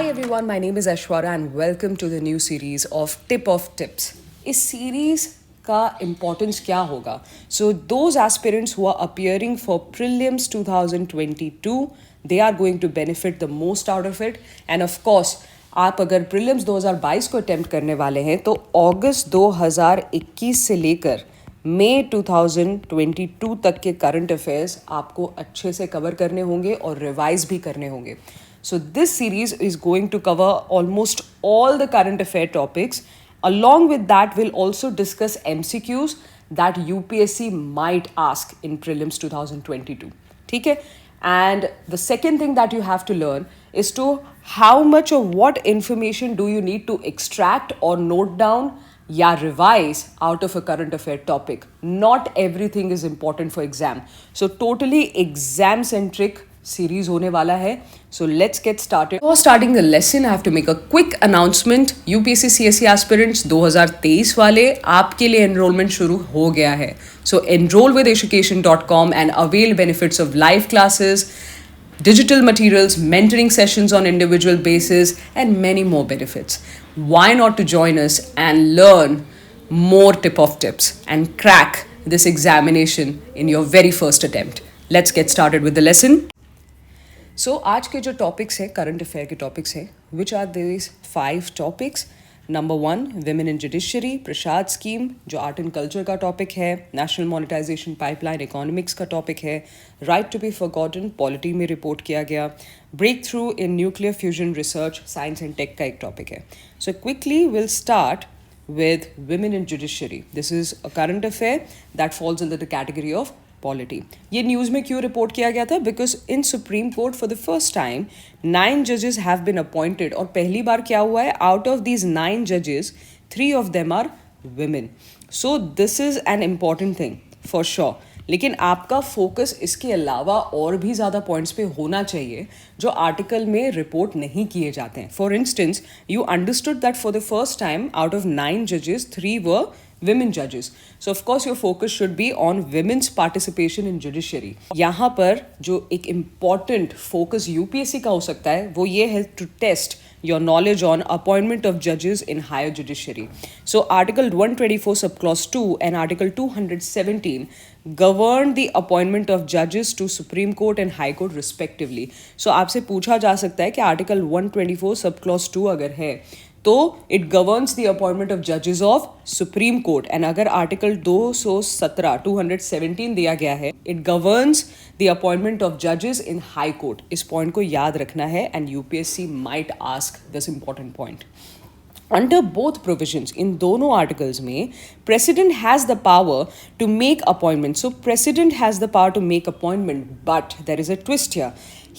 Hi everyone, my name is Ashwara and welcome to the new series of Tip of Tips. इस series का importance क्या होगा? So those aspirants who are appearing for prelims 2022, they are going to benefit the most out of it. And of course, आप अगर prelims 2022 को attempt करने वाले हैं तो अगस्त 2021 से लेकर मई 2022 तक के करंट अफेयर्स आपको अच्छे से कवर करने होंगे और रिवाइज भी करने होंगे. So this series is going to cover almost all the current affair topics. Along with that, we'll also discuss MCQs that UPSC might ask in prelims 2022. ठीक है? And the second thing that you have to learn is to how much of what information do you need to extract or note down या revise out of a current affair topic. Not everything is important for exam. So totally exam centric series होने वाला है. So let's get started. Before starting the lesson, I have to make a quick announcement. UPSC CSE aspirants 2023 वाले आपके लिए enrollment शुरू हो गया है. So enroll with education.com and avail benefits of live classes, digital materials, mentoring sessions on individual basis, and many more benefits. Why not to join us and learn more tip of tips and crack this examination in your very first attempt. Let's get started with the lesson. So आज के जो topics हैं current affair के topics हैं which are this 5 topics. Number 1 women in judiciary, PRASAD scheme जो art and culture का topic है, national monetization pipeline economics का टॉपिक है, right to be forgotten polity में रिपोर्ट किया गया, breakthrough in nuclear fusion research science and tech का एक टॉपिक है. So quickly will start with women in judiciary. This is a current affair that falls under the category of polity. ये news में क्यों report किया गया था? Because in Supreme Court for the first time 9 judges have been appointed और पहली बार क्या हुआ है? Out of these 9 judges, 3 of them are women. So this is an important thing for sure. लेकिन आपका फोकस इसके अलावा और भी ज़्यादा पॉइंट्स पे होना चाहिए जो आर्टिकल में रिपोर्ट नहीं किए जाते हैं. For instance you understood that for the first time out of 9 जजेस 3 वर women judges. So of course your focus should be on women's participation in judiciary. यहाँ पर जो एक important focus UPSC का हो सकता है वो ये है to test your knowledge on appointment of judges in higher judiciary. So Article 124 subclause 2 and Article 217 govern the appointment of judges to Supreme Court and High Court respectively. So आपसे पूछा जा सकता है कि Article 124 subclause 2 अगर है तो it governs the appointment of जजेस ऑफ सुप्रीम कोर्ट. एंड अगर आर्टिकल 217 दिया गया है it governs the appointment of जजेस इन हाई कोर्ट. इस पॉइंट को याद रखना है and UPSC might ask this important point. Under both provisions, in दोनों articles में, President has the power to make appointments. So, President has the power to make appointment, but there is a twist here.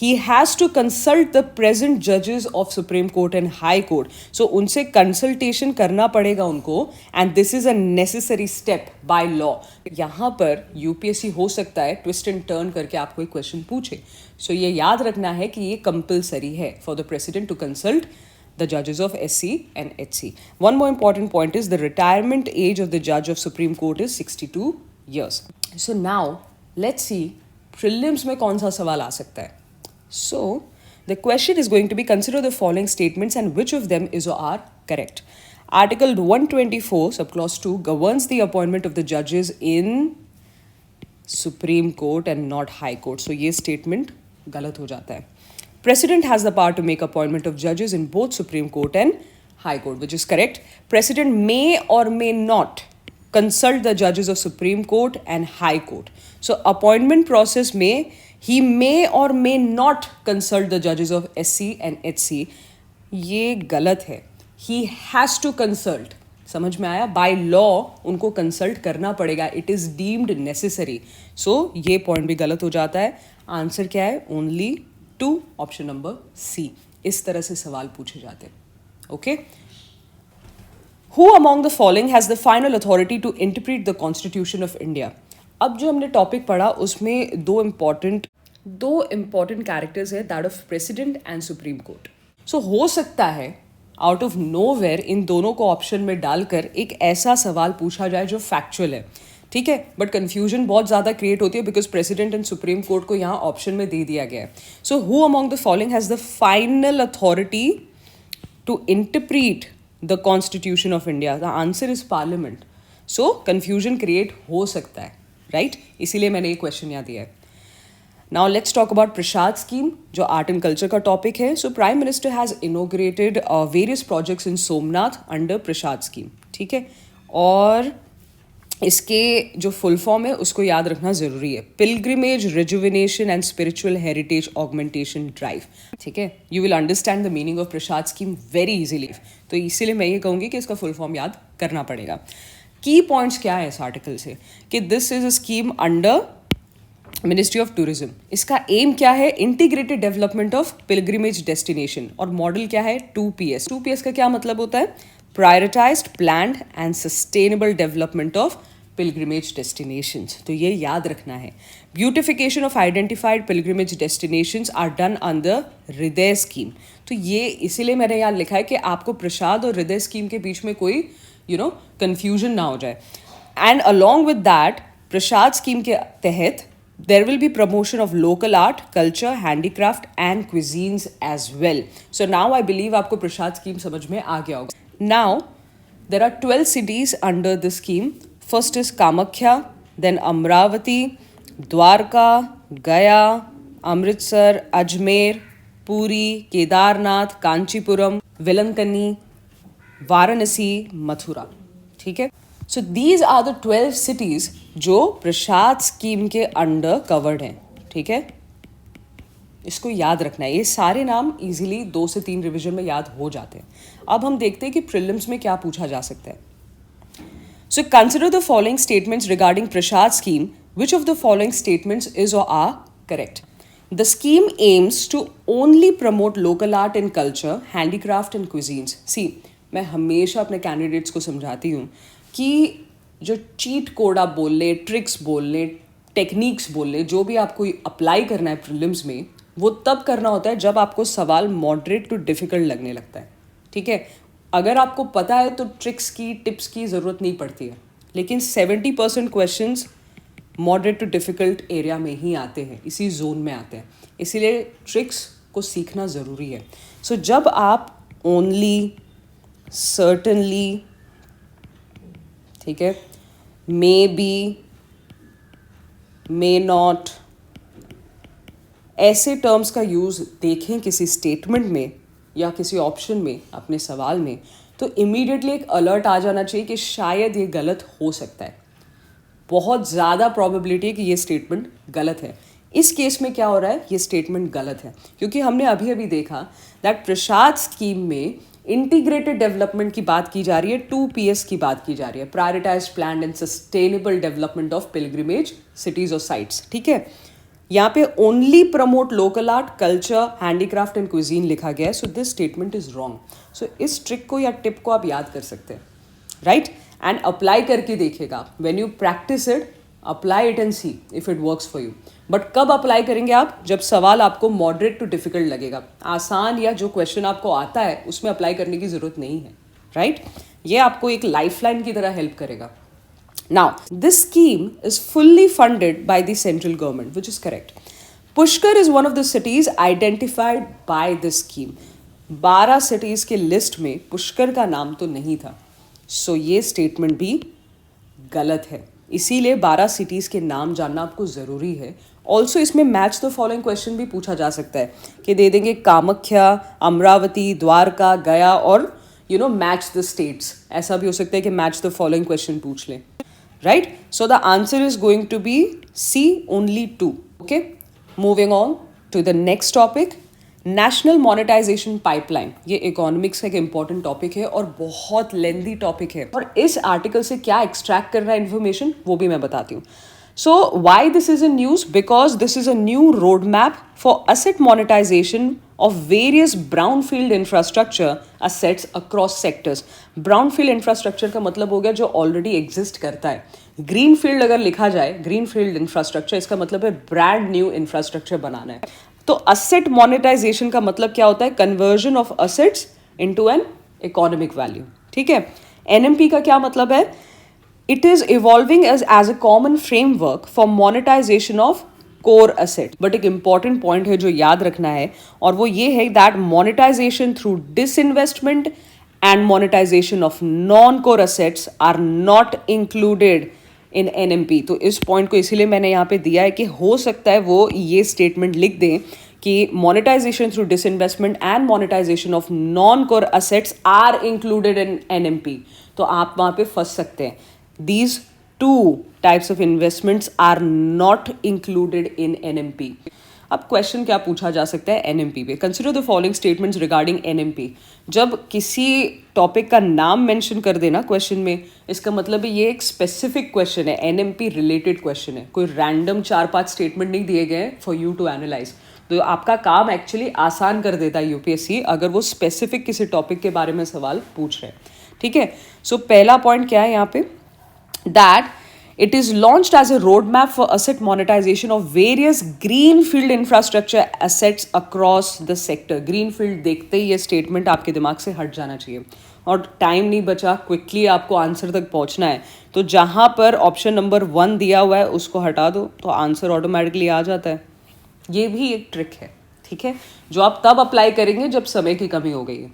He has to consult the present judges of Supreme Court and High Court. So, उनसे consultation करना पड़ेगा उनको, and this is a necessary step by law. यहाँ पर UPSC हो सकता है twist and turn करके आपको एक question पूछे. So, ये याद रखना है कि ये compulsory है for the President to consult the judges of SC and HC. One more important point is the retirement age of the judge of Supreme Court is 62 years. So now let's see prelims में कौन सा सवाल आ सकता है. So the question is going to be consider the following statements and which of them is or are correct. Article 124 subclause 2 governs the appointment of the judges in Supreme Court and not High Court. So ये statement गलत हो जाता है. President has the power to make appointment of judges in both Supreme Court and High Court, which is correct. President may or may not consult the judges of Supreme Court and High Court. So appointment process में he may or may not consult the judges of SC and HC. ये गलत है. He has to consult. समझ में आया? By law उनको consult करना पड़ेगा. It is deemed necessary. So ये point भी गलत हो जाता है. Answer क्या है? Only 2 option number C. इस तरह से सवाल पूछे जाते हैं. Okay. Who among the following has the final authority to interpret the constitution of India. अब जो हमने टॉपिक पढ़ा उसमें दो इम्पॉर्टेंट कैरेक्टर्स है that of president and supreme court. So हो सकता है आउट ऑफ नोवेयर इन दोनों को ऑप्शन में डालकर एक ऐसा सवाल पूछा जाए जो फैक्चुअल है. ठीक है, बट कन्फ्यूजन बहुत ज़्यादा क्रिएट होती है because president and supreme court को यहाँ ऑप्शन में दे दिया गया है. So who among the following has the final authority to interpret the Constitution of India? The answer is Parliament. So confusion create हो सकता है, right? इसीलिए मैंने ये क्वेश्चन यहाँ दिया है. Now let's talk about Prashad scheme, जो आर्ट एंड कल्चर का टॉपिक है. So Prime Minister has inaugurated various projects in Somnath under Prashad scheme. ठीक है, और इसके जो फुल फॉर्म है उसको याद रखना ज़रूरी है. Pilgrimage rejuvenation and spiritual heritage augmentation drive. ठीक है, you will understand the meaning of Prasad scheme very easily. तो इसीलिए मैं ये कहूँगी कि इसका फुल फॉर्म याद करना पड़ेगा. की पॉइंट्स क्या है इस आर्टिकल से कि this is a scheme under ministry of tourism. इसका एम क्या है? Integrated development of pilgrimage destination. और मॉडल क्या है? 2PS. 2PS का क्या मतलब होता है? Prioritised, planned and sustainable development of pilgrimage destinations. तो ये याद रखना है. Beautification of identified pilgrimage destinations are done under HRIDAY scheme. तो ये इसीलिए मैंने यहाँ लिखा है कि आपको प्रसाद और हृदय स्कीम के बीच में कोई कंफ्यूजन ना हो जाए. And along with that Prasad scheme के तहत there will be promotion of local art, culture, handicraft and cuisines as well. So now I believe आपको प्रसाद स्कीम समझ में आ गया होगा. Now there are 12 cities under this scheme. First is Kamakhya, then Amravati, Dwarka, Gaya, Amritsar, Ajmer, Puri, Kedarnath, Kanchipuram, Velankani, Varanasi, Mathura. ठीक है. So these are the 12 cities जो प्रसाद scheme के under covered हैं. ठीक है, इसको याद रखना है. ये सारे नाम इजीली 2 से 3 रिवीजन में याद हो जाते हैं. अब हम देखते हैं कि प्रीलिम्स में क्या पूछा जा सकता है. So consider the following statements regarding Prasad scheme. Which of the following statements is or are correct? The scheme aims to only promote local art and culture, handicraft and cuisines. See, मैं हमेशा अपने candidates को समझाती हूँ कि जो cheat code आप बोल ले, ट्रिक्स बोल ले, टेक्निक्स बोल ले, जो भी आपको अप्लाई करना है प्रीलिम्स में, वो तब करना होता है जब आपको सवाल मॉडरेट टू डिफ़िकल्ट लगने लगता है. ठीक है, अगर आपको पता है तो ट्रिक्स की, टिप्स की ज़रूरत नहीं पड़ती है. लेकिन 70% questions moderate too difficult area में ही आते हैं, इसी जोन में आते हैं. इसीलिए ट्रिक्स को सीखना ज़रूरी है. सो जब आप ओनली, सर्टनली, ठीक है, मे बी, मे नॉट, ऐसे टर्म्स का यूज़ देखें किसी स्टेटमेंट में या किसी ऑप्शन में अपने सवाल में, तो इमीडिएटली एक अलर्ट आ जाना चाहिए कि शायद ये गलत हो सकता है. बहुत ज़्यादा प्रॉबिलिटी है कि ये स्टेटमेंट गलत है. इस केस में क्या हो रहा है? ये स्टेटमेंट गलत है क्योंकि हमने अभी अभी देखा दैट प्रसाद स्कीम में इंटीग्रेटेड डेवलपमेंट की बात की जा रही है, 2PS की बात की जा रही है, prioritised, planned and sustainable development of pilgrimage cities और साइट्स. ठीक है, यहाँ पे only promote local art, culture, handicraft and cuisine लिखा गया है. So this statement is wrong. So इस ट्रिक को या टिप को आप याद कर सकते हैं, राइट, एंड अप्लाई करके देखिएगा. When you practice it, apply it and see if it works for you. But कब अप्लाई करेंगे आप? जब सवाल आपको मॉडरेट टू डिफिकल्ट लगेगा. आसान या जो क्वेश्चन आपको आता है उसमें अप्लाई करने की ज़रूरत नहीं है, राइट. ये आपको एक लाइफलाइन की तरह हेल्प करेगा. Now, this scheme is fully funded by the central government, which is correct. Pushkar is one of the cities identified by this scheme. 12 cities के लिस्ट में पुष्कर का नाम तो नहीं था. So ये स्टेटमेंट भी गलत है. इसीलिए 12 सिटीज़ के नाम जानना आपको ज़रूरी है. ऑल्सो इसमें मैच द फॉलोइंग क्वेश्चन भी पूछा जा सकता है कि दे देंगे कामाख्या, अमरावती, द्वारका, गया और मैच द स्टेट्स. ऐसा भी हो सकता है कि मैच द फॉलोइंग क्वेश्चन पूछ लें, right? So the answer is going to be C, only 2. Okay, moving on to the next topic, national monetization pipeline. ये इकोनॉमिक्स का एक इम्पॉर्टेंट टॉपिक है और बहुत लेंदी टॉपिक है. और इस आर्टिकल से क्या एक्सट्रैक्ट करना है इन्फॉर्मेशन वो भी मैं बताती हूँ. So why this is in news? Because this is a new roadmap for asset monetization of various brownfield infrastructure assets across sectors. Brownfield infrastructure का मतलब हो गया जो already exist करता है. Greenfield अगर लिखा जाए, Greenfield infrastructure, इसका मतलब है brand new infrastructure बनाना है. तो asset monetization का मतलब क्या होता है? Conversion of assets into an economic value. ठीक है. NMP का क्या मतलब है? It is evolving as a common framework for monetization of core asset. But एक इंपॉर्टेंट पॉइंट है जो याद रखना है, और वो ये है that monetization through disinvestment and monetization of non-core assets are not included in NMP। तो इस पॉइंट को इसीलिए मैंने यहाँ पे दिया है कि हो सकता है वो ये स्टेटमेंट लिख दें कि monetization through disinvestment and monetization of non-core assets are included in NMP। तो आप वहाँ पे फंस सकते हैं। These two types of investments are not included in NMP। अब क्वेश्चन क्या पूछा जा सकता है एनएमपी पे? Consider the following statements regarding NMP. जब किसी टॉपिक का नाम मेंशन कर देना क्वेश्चन में, इसका मतलब है ये एक स्पेसिफिक क्वेश्चन है, एनएमपी रिलेटेड क्वेश्चन है, कोई रैंडम 4-5 स्टेटमेंट नहीं दिए गए फॉर यू टू एनालाइज। तो आपका काम एक्चुअली आसान कर देता है यूपीएससी अगर वो स्पेसिफिक किसी टॉपिक के बारे में सवाल पूछ रहे हैं। ठीक है, सो पहला पॉइंट क्या है यहाँ पे, that it is launched as a roadmap for asset monetization of various greenfield infrastructure assets across the sector। greenfield देखते ही ये स्टेटमेंट आपके दिमाग से हट जाना चाहिए, और टाइम नहीं बचा, क्विकली आपको आंसर तक पहुंचना है। तो जहां पर ऑप्शन नंबर 1 दिया हुआ है उसको हटा दो तो आंसर ऑटोमेटिकली आ जाता है। ये भी एक ट्रिक है, ठीक है, जो आप तब अप्लाई करेंगे जब समय की कमी हो गई है,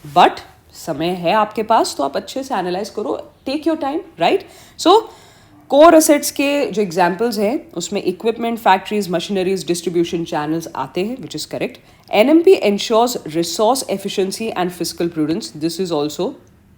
बट समय है आपके पास तो आप अच्छे से एनालाइज करो, take your time, right. So core assets के जो एग्जाम्पल्स हैं उसमें equipment, factories, machineries, distribution channels आते हैं, which is correct. NMP ensures resource efficiency and fiscal prudence, this is also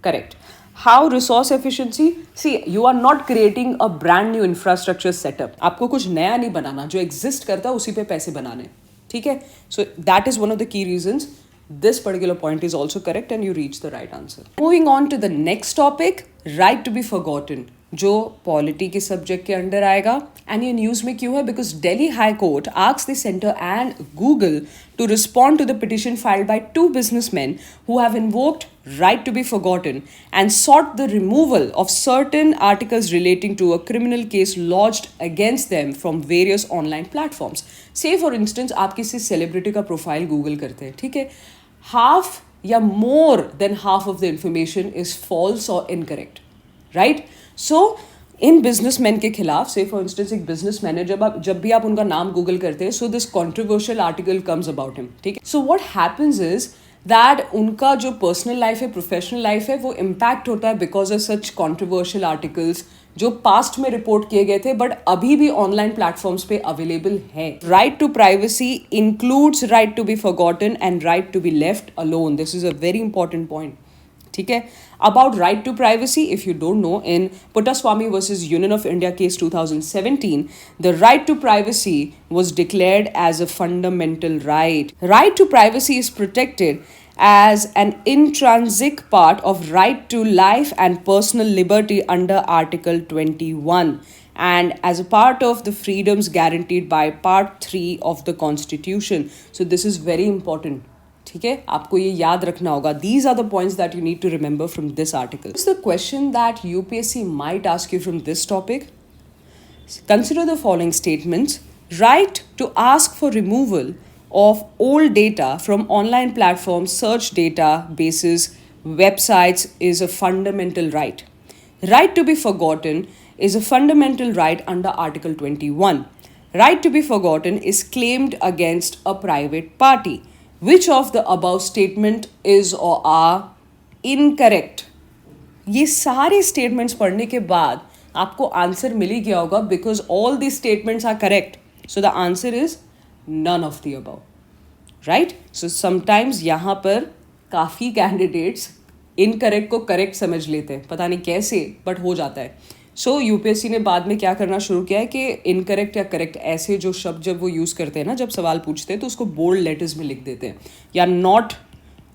correct. How resource efficiency? See, you are not creating a brand new infrastructure setup, आपको कुछ नया नहीं बनाना, जो exist करता है उसी पे पैसे बनाने, ठीक है। So that is one of the key reasons. This particular point is also correct and you reach the right answer. Moving on to the next topic, right to be forgotten, जो polity के subject के under आएगा। And ये news में क्यों है? Because Delhi high court asked the centre and Google to respond to the petition filed by 2 businessmen who have invoked right to be forgotten and sought the removal of certain articles relating to a criminal case lodged against them from various online platforms। Say for instance आप किसी celebrity का profile Google करते हैं, ठीक है, half या more than half of the information is false or incorrect, right. So in businessman के खिलाफ, से फॉर इंस्टेंस एक बिजनेसमैन है, जब भी आप उनका नाम गूगल करते हैं, so this controversial article comes about him, ठीक है। So what happens is that उनका जो पर्सनल लाइफ है, प्रोफेशनल लाइफ है, वो इम्पैक्ट होता है because of such controversial articles जो पास्ट में रिपोर्ट किए गए थे बट अभी भी ऑनलाइन प्लेटफॉर्म्स पे अवेलेबल है। Right to privacy includes right to be forgotten and right to be left alone. This is a very important point, ठीक है। About right to privacy, if you don't know, in Puttaswamy versus Union of India case 2017, the right to privacy was declared as a fundamental right. Right to privacy is protected as an intrinsic part of right to life and personal liberty under Article 21 and as a part of the freedoms guaranteed by Part 3 of the Constitution. So this is very important. ठीक है, आपको ये याद रखना होगा। These are the points that you need to remember from this article. What's the question that UPSC might ask you from this topic? Consider the following statements. Right to ask for removal of old data from online platforms, search databases, websites is a fundamental right. Right to be forgotten is a fundamental right under Article 21. Right to be forgotten is claimed against a private party. Which of the above statement is or are incorrect? ये सारे statements पढ़ने के बाद आपको answer मिल ही गया होगा because all the statements are correct. So the answer is none of the above, right. So sometimes यहाँ पर काफ़ी कैंडिडेट्स इनकरेक्ट को करेक्ट समझ लेते हैं, पता नहीं कैसे, बट हो जाता है। सो यूपीएससी ने बाद में क्या करना शुरू किया है कि इनकरेक्ट या करेक्ट ऐसे जो शब्द जब वो यूज़ करते हैं ना, जब सवाल पूछते हैं तो उसको बोल्ड लेटर्स में लिख देते हैं, या नॉट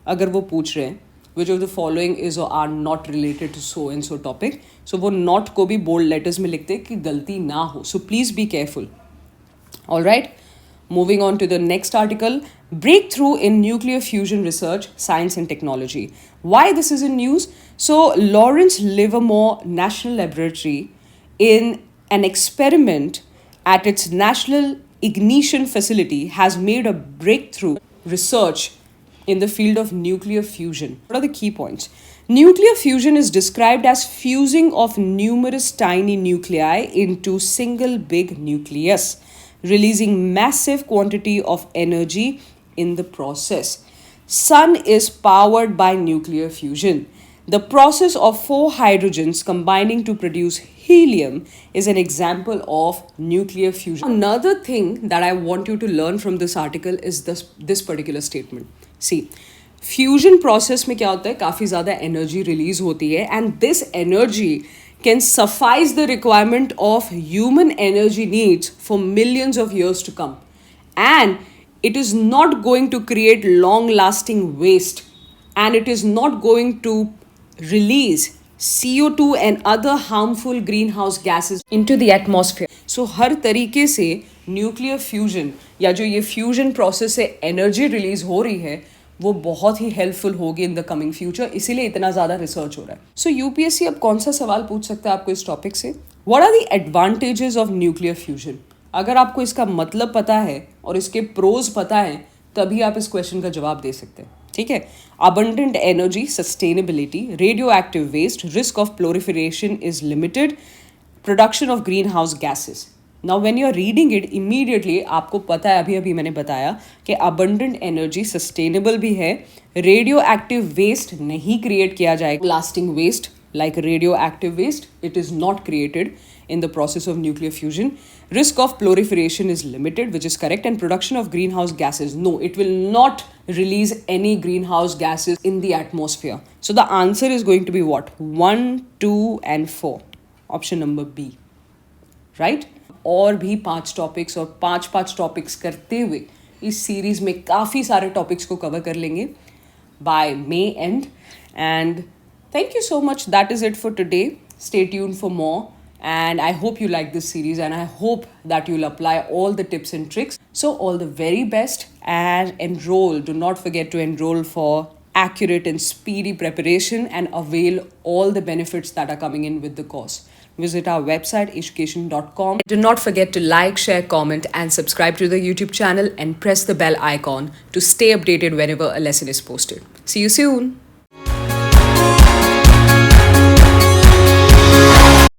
अगर वो पूछ रहे हैं which of the following is और are not related to so and so topic, so वो नॉट को भी बोल्ड लेटर्स में लिखते हैं कि गलती ना हो। So please be careful. All right, moving on to the next article, breakthrough in nuclear fusion research, science and technology. Why this is in news? So Lawrence Livermore National Laboratory, in an experiment at its National Ignition Facility, has made a breakthrough research in the field of nuclear fusion. What are the key points? Nuclear fusion is described as fusing of numerous tiny nuclei into single big nucleus, releasing massive quantity of energy in the process. Sun is powered by nuclear fusion. The process of four hydrogens combining to produce helium is an example of nuclear fusion. Another thing that I want you to learn from this article is this particular statement. See, fusion process में क्या होता है, काफ़ी ज़्यादा energy release होती है, and this energy can suffice the requirement of human energy needs for millions of years to come. And it is not going to create long lasting waste, and it is not going to release CO2 and other harmful greenhouse gases into the atmosphere. So हर तरीके से nuclear fusion या जो ये fusion process से energy release हो रही है वो बहुत ही हेल्पफुल होगी इन द कमिंग फ्यूचर, इसीलिए इतना ज़्यादा रिसर्च हो रहा है. सो यूपीएससी अब कौन सा सवाल पूछ सकता है आपको इस टॉपिक से? What are the advantages of nuclear fusion? अगर आपको इसका मतलब पता है और इसके प्रोज पता है तभी आप इस क्वेश्चन का जवाब दे सकते हैं. ठीक है. Abundant energy, sustainability, radioactive waste, risk of proliferation is limited, production of greenhouse gases. Now when you are reading it immediately आपको पता है, अभी अभी मैंने बताया कि अबंडेंट एनर्जी सस्टेनेबल भी है, रेडियो एक्टिव वेस्ट नहीं क्रिएट किया जाएगा, lasting waste like radioactive waste, it is not created in the process of nuclear fusion. Risk of proliferation is limited, which is correct, and production of greenhouse gases, no, it will not release any greenhouse gases in the atmosphere. So the answer is going to be what? 1, 2 and 4. Option number B. Right? और भी 5 topics और 5 topics करते हुए इस series में काफ़ी सारे topics को कवर कर लेंगे by May end. And thank you so much. That is it for today. Stay tuned for more. And I hope you like this series and I hope that you'll apply all the tips and tricks. So all the very best and enroll. Do not forget to enroll for accurate and speedy preparation and avail all the benefits that are coming in with the course. Visit our website education.com. Do not forget to like, share, comment and subscribe to the YouTube channel and press the bell icon to stay updated whenever a lesson is posted. See you soon.